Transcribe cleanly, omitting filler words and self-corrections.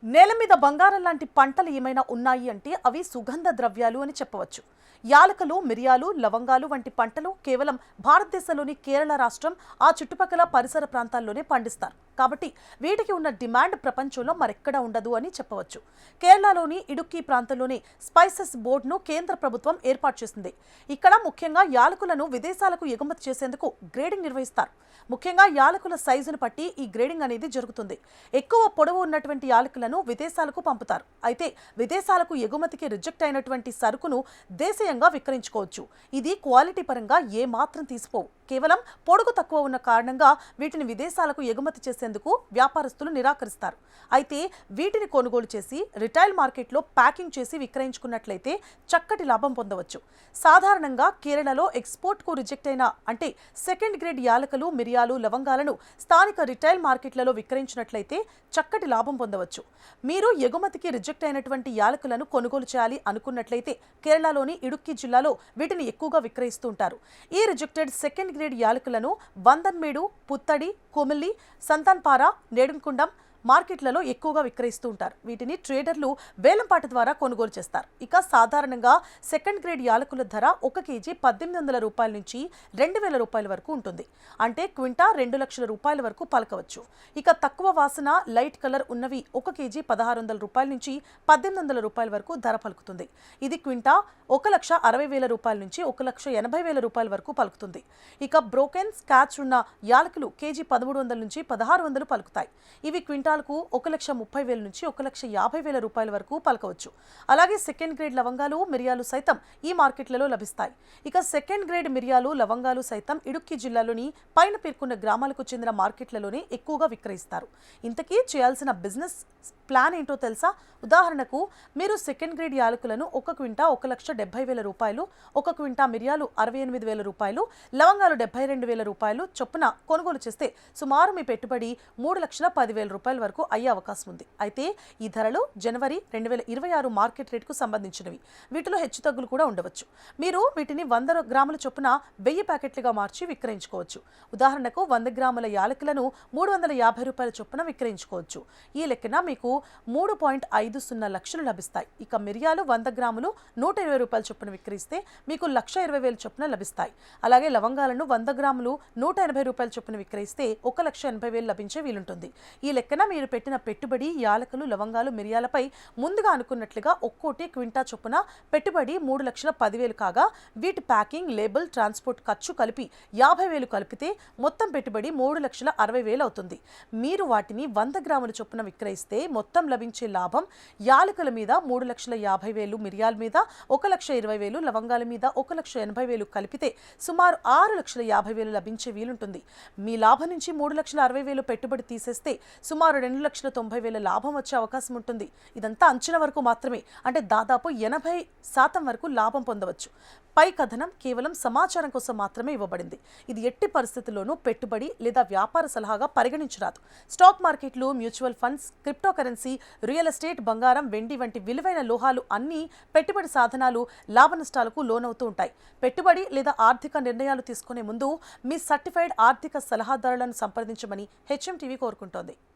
నేల మీద బంగారం లాంటి పంటలు ఏమైనా ఉన్నాయి అంటే అవి సుగంధ ద్రవ్యాలు అని చెప్పవచ్చు. యాలకులు, మిరియాలు, లవంగాలు వంటి పంటలు కేవలం భారతదేశంలోని కేరళ రాష్ట్రం, ఆ చుట్టుపక్కల పరిసర ప్రాంతాల్లోనే పండిస్తారు. కాబట్టి వీటికి ఉన్న డిమాండ్ ప్రపంచంలో మరెక్కడా ఉండదు అని చెప్పవచ్చు. కేరళలోని ఇడుక్కి ప్రాంతంలోని స్పైసెస్ బోర్డును కేంద్ర ప్రభుత్వం ఏర్పాటు చేసింది. ఇక్కడ ముఖ్యంగా యాలకులను విదేశాలకు ఎగుమతి చేసేందుకు గ్రేడింగ్ నిర్వహిస్తారు. ముఖ్యంగా యాలకుల సైజును బట్టి ఈ గ్రేడింగ్ అనేది జరుగుతుంది. ఎక్కువ పొడవు ఉన్నటువంటి యాలకులను విదేశాలకు పంపుతారు. అయితే విదేశాలకు ఎగుమతికి రిజెక్ట్ అయినటువంటి సరుకును దేశీయంగా విక్రయించుకోవచ్చు. ఇది క్వాలిటీ పరంగా ఏమాత్రం తీసిపోవు. కేవలం పొడుగు తక్కువ ఉన్న కారణంగా వీటిని విదేశాలకు ఎగుమతి చేసేందుకు వ్యాపారస్తులు నిరాకరిస్తారు. అయితే వీటిని కొనుగోలు చేసి రిటైల్ మార్కెట్లో ప్యాకింగ్ చేసి విక్రయించుకున్నట్లయితే చక్కటి లాభం పొందవచ్చు. సాధారణంగా కేరళలో ఎక్స్పోర్ట్కు రిజెక్ట్ అయిన అంటే సెకండ్ గ్రేడ్ యాలకులు, మిరియాలు, లవంగాలను స్థానిక రిటైల్ మార్కెట్లలో విక్రయించినట్లయితే చక్కటి లాభం పొందవచ్చు. మీరు ఎగుమతికి రిజెక్ట్ అయినటువంటి యాలకులను కొనుగోలు చేయాలి అనుకున్నట్లయితే కేరళలోని ఇడుక్కి జిల్లాలో వీటిని ఎక్కువగా విక్రయిస్తూ ఉంటారు. ఈ రిజెక్టెడ్ సెకండ్ గ్రేడ్ యాలకులను వందన్మేడు, పుత్తడి, కొమిల్లి, సంతాన్పార, నేడుంకుండం మార్కెట్లలో ఎక్కువగా విక్రయిస్తూ ఉంటారు. వీటిని ట్రేడర్లు వేలంపాట ద్వారా కొనుగోలు చేస్తారు. ఇక సాధారణంగా సెకండ్ గ్రేడ్ యాలకుల ధర 1 కేజీ 1800 రూపాయల నుంచి 2000 రూపాయల వరకు ఉంటుంది. అంటే క్వింటా 2 లక్షల రూపాయల వరకు పలకవచ్చు. ఇక తక్కువ వాసన, లైట్ కలర్ ఉన్నవి 1 కేజీ 1600 రూపాయల నుంచి 1800 రూపాయల వరకు ధర పలుకుతుంది. ఇది క్వింటా 1,60,000 రూపాయల నుంచి 1,80,000 రూపాయల వరకు పలుకుతుంది. ఇక బ్రోకెన్, స్కాచ్ ఉన్న యాలకులు కేజీ 1300 నుంచి 1600 పలుకుతాయి. ఇవి క్వింటాలకు 1,30,000 నుంచి 1,50,000 రూపాయల వరకు పలకవచ్చు. అలాగే సెకండ్ గ్రేడ్ లవంగాలు, మిరియాలు సైతం ఈ మార్కెట్లలో లభిస్తాయి. ఇక సెకండ్ గ్రేడ్ మిరియాలు, లవంగాలు సైతం ఇడుక్కి జిల్లాలోని పైన పేర్కొన్న గ్రామాలకు చెందిన మార్కెట్లలోనే ఎక్కువగా విక్రయిస్తారు. ఇంతకీ చేయాల్సిన బిజినెస్ ప్లాన్ ఏంటో తెలుసా? ఉదాహరణకు మీరు సెకండ్ గ్రేడ్ యాలకులను 1 క్వింటా 1,70,000 రూపాయలు, 1 క్వింటా మిరియాలు 68,000 రూపాయలు, లవంగాలు 72,000 రూపాయలు చొప్పున కొనుగోలు చేస్తే సుమారు మీ పెట్టుబడి 3,10,000 రూపాయల వరకు అయ్యే అవకాశం ఉంది. అయితే ఈ ధరలు జనవరి 2026 మార్కెట్ రేటుకు సంబంధించినవి. వీటిలో హెచ్చుతగ్గులు కూడా ఉండవచ్చు. మీరు వీటిని 100 గ్రాముల చొప్పున 1000 ప్యాకెట్లుగా మార్చి విక్రయించుకోవచ్చు. ఉదాహరణకు 100 గ్రాముల యాలకులను 350 రూపాయల చొప్పున విక్రయించుకోవచ్చు. ఈ లెక్కన మీకు 3.50 లక్షలు లభిస్తాయి. ఇక మిరియాలు 100 గ్రాములు 120 రూపాయల చొప్పున విక్రయిస్తే మీకు 1,20,000 చొప్పున లభిస్తాయి. అలాగే లవంగాలను 100 గ్రాములు 180 రూపాయల చొప్పున విక్రయిస్తే 1,80,000 లభించే వీలుంటుంది. ఈ లెక్కన మీరు పెట్టిన పెట్టుబడి యాలకులు, లవంగాలు, మిరియాలపై ముందుగా అనుకున్నట్లుగా ఒక్కోటి క్వింటా చొప్పున పెట్టుబడి 3,10,000 కాగా వీటి ప్యాకింగ్, లేబుల్, ట్రాన్స్పోర్ట్ ఖర్చు కలిపి 50,000 కలిపితే మొత్తం పెట్టుబడి 3,60,000 అవుతుంది. మీరు వాటిని 100 గ్రాముల చొప్పున విక్రయిస్తే మొత్తం లభించే లాభం యాలకుల మీద 3,50,000, మిరియాల మీద 1,20,000, లవంగాల మీద 1,80,000 కలిపితే సుమారు 6,50,000 లభించే వీలుంటుంది. మీ లాభం నుంచి 3,60,000 పెట్టుబడి తీసేస్తే సుమారు 2,90,000 లాభం వచ్చే అవకాశం ఉంటుంది. ఇదంతా అంచనా వరకు మాత్రమే. అంటే దాదాపు 80% వరకు లాభం పొందవచ్చు. పై కథనం కేవలం సమాచారం కోసం మాత్రమే ఇవ్వబడింది. ఇది ఎట్టి పరిస్థితుల్లోనూ పెట్టుబడి లేదా వ్యాపార సలహాగా పరిగణించరాదు. స్టాక్ మార్కెట్లు, mutual funds, crypto currency, real estate, బంగారం, వెండి వంటి విలువైన లోహాలు అన్నీ పెట్టుబడి సాధనాలు లాభ నష్టాలకు లోనవుతూ ఉంటాయి. పెట్టుబడి లేదా ఆర్థిక నిర్ణయాలు తీసుకునే ముందు మీ సర్టిఫైడ్ ఆర్థిక సలహాదారులను సంప్రదించమని హెచ్ఎం టీవీ కోరుకుంటోంది.